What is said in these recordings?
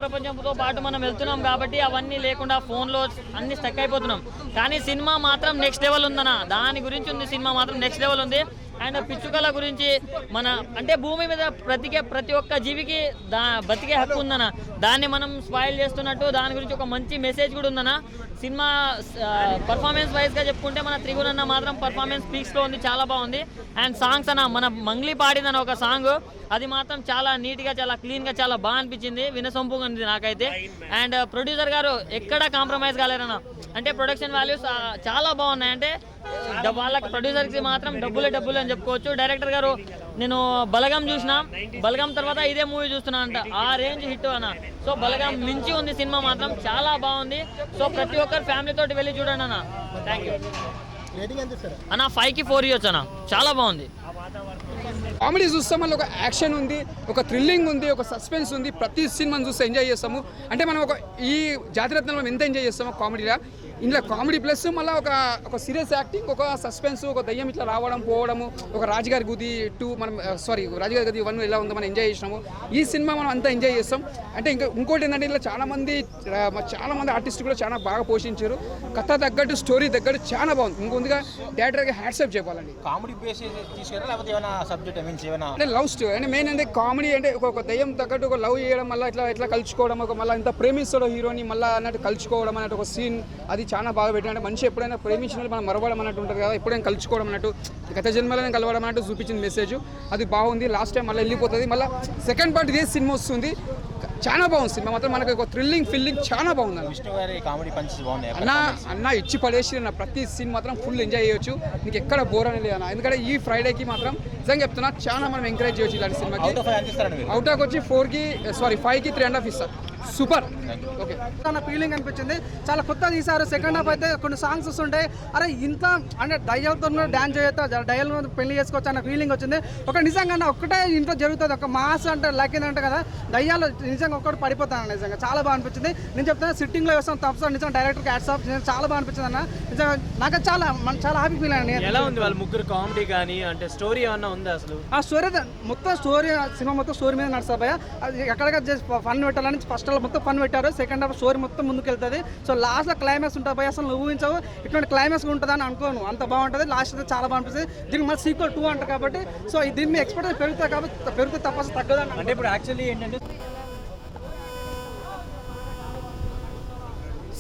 ప్రపంచంతో పాటు మనం వెళ్తున్నాం కాబట్టి అవన్నీ లేకుండా ఫోన్లో అన్ని స్టక్ అయిపోతున్నాం. కానీ సినిమా మాత్రం నెక్స్ట్ లెవెల్ ఉందన్న, దాని గురించి ఉంది. సినిమా మాత్రం నెక్స్ట్ లెవెల్ ఉంది. అండ్ పిచ్చుకల గురించి మన అంటే భూమి మీద ప్రతి ఒక్క జీవికి బతికే హక్కు ఉందన్న, దాన్ని మనం స్పాయిల్ చేస్తున్నట్టు దాని గురించి ఒక మంచి మెసేజ్ కూడా ఉందన్న. సినిమా పర్ఫార్మెన్స్ వైజ్గా చెప్పుకుంటే మన త్రిగుణన్న మాత్రం పర్ఫార్మెన్స్ పీక్స్లో ఉంది, చాలా బాగుంది. అండ్ సాంగ్స్ అన్న మన మంగ్లీ పాడిందన్న ఒక సాంగ్, అది మాత్రం చాలా నీట్గా చాలా క్లీన్గా చాలా బాగా అనిపించింది, వినసొంపుగా ఉంది నాకైతే. అండ్ ప్రొడ్యూసర్ గారు ఎక్కడా కాంప్రమైజ్ కాలేరన్న, అంటే ప్రొడక్షన్ వాల్యూస్ చాలా బాగున్నాయి. అంటే వాళ్ళకి ప్రొడ్యూసర్కి మాత్రం డబ్బులే అని చెప్పుకోవచ్చు. డైరెక్టర్ గారు నేను బలగం చూసిన, బలగం తర్వాత ఇదే మూవీ చూస్తున్నా అంట, ఆ రేంజ్ హిట్ అన్న. సో బలగం మించి ఉంది సినిమా, మాత్రం చాలా బాగుంది. సో ప్రతి ఒక్కరు ఫ్యామిలీ తోటి వెళ్ళి చూడండి అన్న. థ్యాంక్ యూ అన్న. 5కి 4 ఇవ్వచ్చు అన్న, చాలా బాగుంది. కామెడీ చూస్తాం, మళ్ళీ ఒక యాక్షన్ ఉంది, ఒక థ్రిల్లింగ్ ఉంది, ఒక సస్పెన్స్ ఉంది. ప్రతి సినిమాని చూస్తే ఎంజాయ్ చేస్తాము. అంటే మనం ఈ జాతిరత్నంలో ఎంత ఎంజాయ్ చేస్తామో కామెడీగా, ఇందులో కామెడీ ప్లస్ మళ్ళీ ఒక సీరియస్ యాక్టింగ్, ఒక సస్పెన్స్, ఒక దయ్యం ఇట్లా రావడం పోవడము, ఒక రాజుగారి గది 2 మనం రాజుగారి గది 1 ఎలా ఉందో మనం ఎంజాయ్ చేసినాము. ఈ సినిమా మనం అంతా ఎంజాయ్ చేస్తాం. అంటే ఇంకోటి ఏంటంటే ఇలా చాలా మంది ఆర్టిస్టులు కూడా చాలా బాగా పోషించారు. కథ తగ్గట్టు స్టోరీ తగ్గట్టు చాలా బాగుంది. ఇంకొందిగా డైరెక్టర్గా హ్యాట్సాప్ చెప్పాలండి. కామెడీ బేస్ తీసుకెళ్ళాలి ఏమైనా సబ్జెక్ట్ అంటే లవ్ స్టోరీ అంటే మెయిన్ అంటే కామెడీ అంటే ఒక దయ్యం తగ్గట్టు ఒక లవ్ చేయడం, మళ్ళీ ఇట్లా కలుసుకోవడం, ఒక మళ్ళీ ఇంత ప్రేమిస్తాడో హీరోని మళ్ళీ అన్నట్టు కలుసుకోవడం అన్నట్టు ఒక సీన్, అది చాలా బాగా పెట్టిన. అంటే మనిషి ఎప్పుడైనా ప్రేమించిన మనం మరవడం అన్నట్టు ఉంటుంది కదా, ఎప్పుడైనా కలుసుకోవడం అన్నట్టు, గత జన్మలోనే కలవడం అన్నట్టు చూపించిన మెసేజ్, అది బాగుంది. లాస్ట్ టైం మళ్ళీ వెళ్ళిపోతుంది, మళ్ళీ సెకండ్ పార్ట్ ఇదే సినిమా వస్తుంది. చాలా బాగుంది సినిమా మాత్రం, మనకు ఒక థ్రిల్లింగ్ ఫీలింగ్ చాలా బాగుంది అన్న. ఇచ్చి పడేసి ప్రతి సీన్ మాత్రం ఫుల్ ఎంజాయ్ చేయొచ్చు, నీకు ఎక్కడ బోర్ అనేది అన్న. ఎందుకంటే ఈ ఫ్రైడేకి మాత్రం నిజంగా చెప్తున్నా చాలా మనం ఎంకరేజ్ చేయొచ్చు ఇలాంటి సినిమాకి. అవుట్ ఆఫ్ వచ్చి 5కి 3.5 ఇస్తారు. Super, okay. చాలా ఫీలింగ్ అనిపించింది, చాలా కొత్తగా తీశారు. సెకండ్ హాఫ్ అయితే కొన్ని సాంగ్స్ వస్తుంటాయి, అరే ఇంత అంటే దయ్యాలతో డ్యాన్స్ చేయొచ్చు, దయ్యాల పెళ్లి చేసుకోవచ్చు అన్న ఫీలింగ్ వచ్చింది. ఒక నిజంగా ఒక్కటే ఇంట్లో జరుగుతుంది, ఒక మాస్ అంటే లైక్ ఏంటంటే కదా, దయ్యాలు నిజంగా ఒక్కటి పడిపోతాను. నిజంగా చాలా బాగా అనిపించింది. నేను చెప్తాను సిట్టింగ్లో వేస్తాను తప్ప నిజంగా డైరెక్టర్కి హ్యాట్స్ ఆఫ్, చాలా బాగా అనిపించింది అన్న. నిజంగా నాకు చాలా హ్యాపీ ఫీల్ అండి. ఎలా ఉంది వాళ్ళ ముగ్గురు కామెడీ కానీ, అంటే స్టోరీ ఏమన్నా ఉందా అసలు? ఆ స్టోరీ మొత్తం సినిమా మొత్తం స్టోరీ మీద నడుస్తుంది భయ. అది ఎక్కడికి జస్ట్ ఫన్ పెట్టాలని ఫస్ట్ మొత్తం ఫన్ పెట్టారు, సెకండ్ హాఫ్ స్టోరీ మొత్తం ముందుకు వెళ్తుంది. సో లాస్ట్లో క్లైమాక్స్ ఉంటుంది భయ, అసలు నువ్వు ఊహించవు ఇటువంటి క్లైమాక్స్ ఉంటుందని అనుకోను, అంత బాగుంటుంది. లాస్ట్ అయితే చాలా బాగా అనిపిస్తుంది. దీనికి మళ్ళీ సీక్వెల్ 2 అంటారు కాబట్టి, సో దీని మీ ఎక్స్పెక్టేషన్ పెరుగుతాయి కాబట్టి పెరిగితే తప్ప తగ్గదని. అంటే ఇప్పుడు యాక్చువల్లీ ఏంటంటే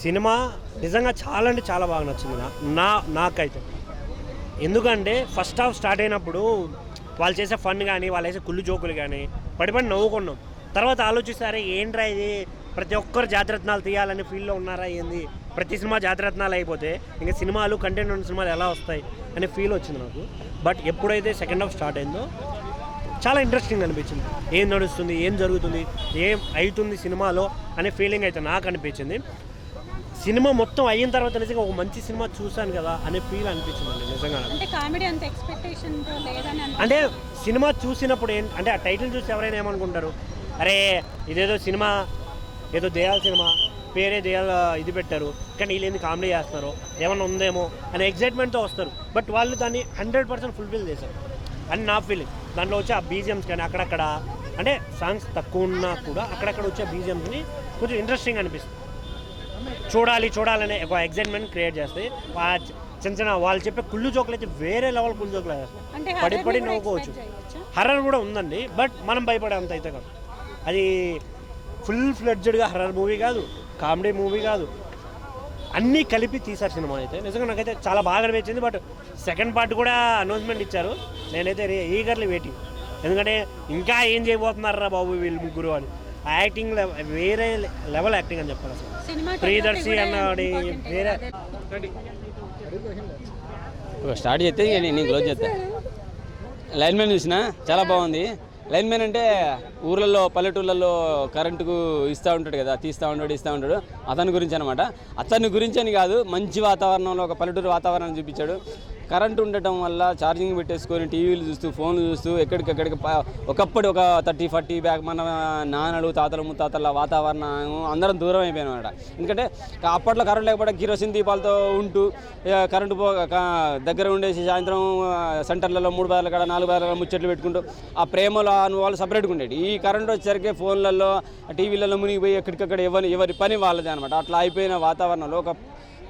సినిమా నిజంగా చాలా అంటే చాలా బాగా నచ్చింది నాకైతే. ఎందుకంటే ఫస్ట్ హాఫ్ స్టార్ట్ అయినప్పుడు వాళ్ళు చేసే ఫన్ కానీ, వాళ్ళు వేసే కుళ్ళు జోకులు కానీ పడి నవ్వుకున్నాం. తర్వాత ఆలోచిస్తారే ఏంట్రా ఇది, ప్రతి ఒక్కరు జాతిరత్నాలు తీయాలని ఫీల్డ్లో ఉన్నారా ఏంది, ప్రతి సినిమా జాతిరత్నాలు అయిపోతే ఇంకా సినిమాలు కంటెంట్ ఉన్న సినిమాలు ఎలా వస్తాయి అనే ఫీల్ వచ్చింది నాకు. బట్ ఎప్పుడైతే సెకండ్ హాఫ్ స్టార్ట్ అయిందో చాలా ఇంట్రెస్టింగ్ అనిపించింది. ఏం నడుస్తుంది, ఏం జరుగుతుంది, ఏం అవుతుంది సినిమాలో అనే ఫీలింగ్ అయితే నాకు అనిపించింది. సినిమా మొత్తం అయిన తర్వాత నిజంగా ఒక మంచి సినిమా చూశాను కదా అనే ఫీల్ అనిపించింది నిజంగా. అంటే సినిమా చూసినప్పుడు అంటే ఆ టైటిల్ చూసి ఎవరైనా ఏమనుకుంటారు, అరే ఇదేదో సినిమా ఏదో దయాల సినిమా పేరే దయాల ఇది పెట్టారు, కానీ వీళ్ళు ఏంది కామెడీ చేస్తున్నారు, ఏమన్నా ఉందేమో అనే ఎగ్జైట్మెంట్తో వస్తారు. బట్ వాళ్ళు దాన్ని 100% ఫుల్ఫిల్ చేశారు అని నా ఫీలింగ్. దాంట్లో వచ్చే ఆ బీజిఎమ్స్ కానీ అక్కడక్కడ అంటే సాంగ్స్ తక్కువ ఉన్నా కూడా అక్కడక్కడ వచ్చే బీజిఎమ్స్ని కొంచెం ఇంట్రెస్టింగ్ అనిపిస్తుంది. చూడాలనే ఒక ఎగ్జైట్మెంట్ క్రియేట్ చేస్తాయి. చిన్న వాళ్ళు చెప్పే కుళ్ళు జోకులు అయితే వేరే లెవెల్ కుళ్ళు జోకులు పడి నవ్వుకోవచ్చు. హర్రర్ కూడా ఉందండి, బట్ మనం భయపడే అంత అయితే కాదు. అది ఫుల్ ఫ్లెడ్జ్డ్గా హర్రర్ మూవీ కాదు, కామెడీ మూవీ కాదు, అన్నీ కలిపి తీశారు సినిమా అయితే. నిజంగా నాకైతే చాలా బాగా అనిపించింది. బట్ సెకండ్ పార్ట్ కూడా అనౌన్స్మెంట్ ఇచ్చారు, నేనైతే ఈగర్లీ వెయిటింగ్. ఎందుకంటే ఇంకా ఏం చేయబోతున్నారా బాబు వీళ్ళు ముగ్గురు అని. ఆ యాక్టింగ్ వేరే లెవెల్ యాక్టింగ్ అని చెప్పాలి అసలు. ప్రియదర్శి అన్నది వేరే. స్టార్ట్ చేస్తే నేను క్లోజ్ చేస్తా. లైన్మెన్ చూసిన చాలా బాగుంది. లైన్మెన్ అంటే ఊర్లలో పల్లెటూళ్ళల్లో కరెంటుకు ఇస్తూ ఉంటాడు కదా, ఇస్తూ ఉంటాడు. అతని గురించి అనమాట. అతని గురించి అని కాదు, మంచి వాతావరణంలో ఒక పల్లెటూరు వాతావరణం చూపించాడు. కరెంట్ ఉండటం వల్ల ఛార్జింగ్ పెట్టేసుకొని టీవీలు చూస్తూ ఫోన్లు చూస్తూ ఎక్కడికక్కడికి ఒకప్పుడు ఒక 30-40 బ్యాక్ మన నాన్నలు తాతలు ముత్తాతల వాతావరణం అందరం దూరం అయిపోయాం అన్నమాట. ఎందుకంటే అప్పట్లో కరెంట్ లేకపోతే కిరోసిన్ దీపాలతో ఉంటూ కరెంటు దగ్గర ఉండేసి సాయంత్రం సెంటర్లలో 3 బార్ల కాడ 4 బార్ల ముచ్చట్లు పెట్టుకుంటూ ఆ ప్రేమలో అనుభవాలు సపరేట్గా ఉండేది. ఈ కరెంట్ వచ్చేసరికి ఫోన్లలో టీవీలలో మునిగిపోయి ఎక్కడికక్కడ ఎవరి పని వాళ్ళదే అనమాట. అట్లా అయిపోయిన వాతావరణంలో ఒక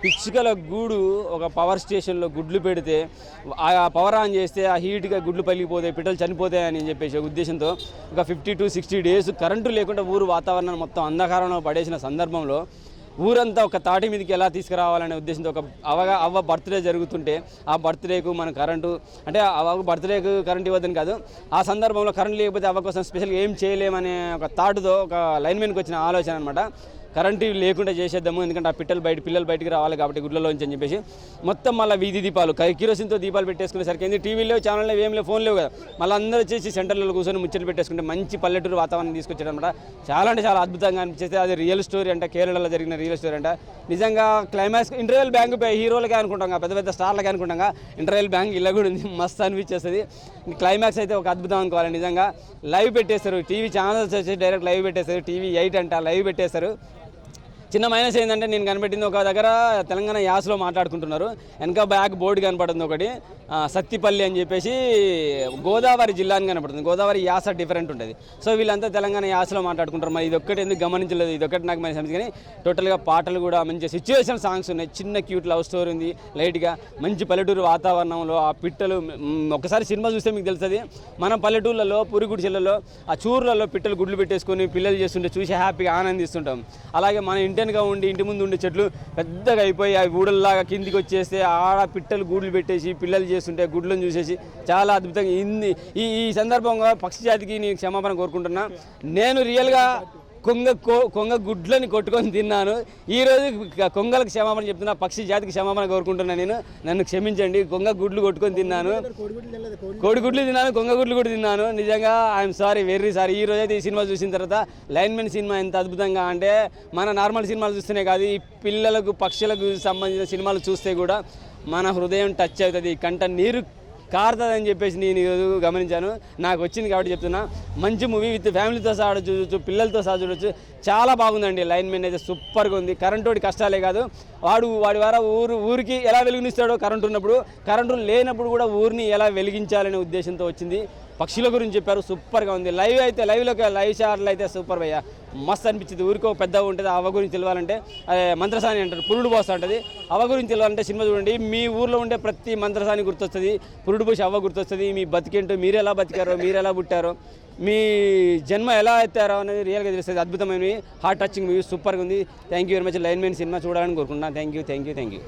పిచ్చుకల గూడు ఒక పవర్ స్టేషన్లో గుడ్లు పెడితే ఆ పవర్ ఆన్ చేస్తే ఆ హీట్గా గుడ్లు పలిగిపోతాయి, పిట్టలు చనిపోతాయని చెప్పేసి ఒక ఉద్దేశంతో ఒక 50 to 60 డేస్ కరెంటు లేకుండా ఊరు వాతావరణం మొత్తం అంధకారంలో పడేసిన సందర్భంలో ఊరంతా ఒక తాటి మీదకి ఎలా తీసుకురావాలనే ఉద్దేశంతో ఒక అవ్వ బర్త్డే జరుగుతుంటే ఆ బర్త్డేకు మన కరెంటు అంటే అవ్వ బర్త్డేకు కరెంట్ ఇవ్వద్దని కాదు, ఆ సందర్భంలో కరెంట్ లేకపోతే అవ్వ కోసం స్పెషల్గా ఏం చేయలేమనే ఒక థాట్తో ఒక లైన్మెన్కి వచ్చిన ఆలోచన అనమాట. కరెంటు లేకుండా చేసేద్దాము, ఎందుకంటే ఆ పిల్లలు బయటికి రావాలి కాబట్టి గుడ్లలోంచి అని చెప్పేసి మొత్తం మళ్ళీ వీధి దీపాలు కిరోసిన్తో దీపాలు పెట్టేసుకునేసరికి ఏంది టీవీలో ఛానల్లో ఏం లేవు, ఫోన్ లేవు కదా, మళ్ళీ అందరూ వచ్చేసి సెంటర్లలో కూర్చొని ముచ్చట్లు పెట్టేసుకుంటే మంచి పల్లెటూరు వాతావరణం తీసుకొచ్చాడు అనమాట. చాలా అంటే చాలా అద్భుతంగా అనిపించేస్తే అది రియల్ స్టోరీ అంటే కేరళలో జరిగిన రియల్ స్టోరీ అంటే నిజంగా క్లైమాక్స్ ఇంటర్వెల్ బ్యాంక్ హీరోలకే అనుకుంటాం, పెద్ద స్టార్లకే అనుకుంటాం, ఇంటర్వెల్ బ్యాంక్ ఇలా కూడా ఉంది, మస్తు అనిపించేస్తుంది. క్లైమాక్స్ అయితే ఒక అద్భుతం అనుకోవాలి. నిజంగా లైవ్ పెట్టేస్తారు, టీవీ ఛానల్స్ వచ్చి డైరెక్ట్ లైవ్ పెట్టేస్తారు, TV 8 అంట లైవ్ పెట్టేస్తారు. చిన్న మైనస్ ఏంటంటే నేను కనిపెట్టింది ఒక దగ్గర తెలంగాణ యాసలో మాట్లాడుకుంటున్నారు, వెనక బ్యాక్ బోర్డు కనపడుతుంది ఒకటి సత్తిపల్లి అని చెప్పేసి గోదావరి జిల్లా అని కనపడుతుంది. గోదావరి యాస డిఫరెంట్ ఉంటుంది. సో వీళ్ళంతా తెలంగాణ యాసలో మాట్లాడుకుంటారు. మరి ఇదొక్కటి ఎందుకు గమనించలేదు, ఇదొక్కటి నాకు మంచి సమస్య. కానీ టోటల్గా పాటలు కూడా మంచి సిచ్యువేషన్ సాంగ్స్ ఉన్నాయి, చిన్న క్యూట్ లవ్ స్టోరీ ఉంది, లైట్గా మంచి పల్లెటూరు వాతావరణంలో ఆ పిట్టలు ఒకసారి సినిమా చూస్తే మీకు తెలుస్తుంది. మన పల్లెటూళ్ళలో పురిగుడిచెలలో ఆ చూర్లలో పిట్టలు గుడ్లు పెట్టేసుకొని పిల్లలు చేస్తుంటే చూసి హ్యాపీగా ఆనందిస్తుంటాం. అలాగే మన ఇంటెన్గా ఉండి ఇంటి ముందు ఉండే చెట్లు పెద్దగా అయిపోయి ఆ ఊడల్లాగా కిందికి వచ్చేస్తే ఆడ పిట్టలు గూడులు పెట్టేసి పిల్లలు చేస్తుంటే గుడ్లను చూసేసి చాలా అద్భుతంగా ఈ సందర్భంగా పక్షి జాతికి నేను క్షమాపణ కోరుకుంటున్నా. నేను రియల్గా కొంగ గుడ్లని కొట్టుకొని తిన్నాను. ఈరోజు కొంగలకు క్షమాపణ చెప్తున్నా, పక్షి జాతికి క్షమాపణ కోరుకుంటున్నాను. నేను నన్ను క్షమించండి, కొంగ గుడ్లు కొట్టుకొని తిన్నాను, కోడిగుడ్లు తిన్నాను, కొంగ గుడ్లు కూడా తిన్నాను. నిజంగా ఐఎమ్ సారీ, వెరీ సారీ. ఈ రోజైతే ఈ సినిమా చూసిన తర్వాత లైన్మెన్ సినిమా ఎంత అద్భుతంగా అంటే మన నార్మల్ సినిమాలు చూస్తేనే కాదు, ఈ పిల్లలకు పక్షులకు సంబంధించిన సినిమాలు చూస్తే కూడా మన హృదయం టచ్ అవుతుంది, కంట నీరు కారుతుందని చెప్పేసి నేను ఈరోజు గమనించాను. నాకు వచ్చింది కాబట్టి చెప్తున్నా. మంచి మూవీ విత్ ఫ్యామిలీతో సహా చూడొచ్చు, పిల్లలతో సహా చూడొచ్చు. చాలా బాగుందండి. లైన్మెన్ అయితే సూపర్గా ఉంది. కరెంటు కష్టాలే కాదు, వాడి ద్వారా ఊరికి ఎలా వెలిగిస్తాడో కరెంటు ఉన్నప్పుడు, కరెంటు లేనప్పుడు కూడా ఊరిని ఎలా వెలిగించాలనే ఉద్దేశంతో వచ్చింది. పక్షుల గురించి చెప్పారు, సూపర్గా ఉంది. లైవ్ షాట్లు అయితే సూపర్ భయ్యా, మస్తు అనిపించింది. ఊరికో పెద్దగా ఉంటుంది. అవ్వ గురించి తెలియాలంటే మంత్రసాని అంటారు, పురుడు పోస్తా ఉంటుంది. అవ్వ గురించి తెలియాలంటే సినిమా చూడండి. మీ ఊర్లో ఉండే ప్రతి మంత్రసాని గుర్తొస్తుంది, పురుడు పోసి అవ్వ గుర్తొస్తుంది. మీ బతికేంటో, మీరు ఎలా బతికారో, మీరు ఎలా పుట్టారో, మీ జన్మ ఎలా ఎత్తారో అనేది రియల్గా తెలుస్తుంది. అద్భుతమైనవి, హార్ట్ టచింగ్ మూవీ, సూపర్గా ఉంది. Thank you very much. Linemen cinema చూడాలని కోరుకుంటున్నాను. Thank you.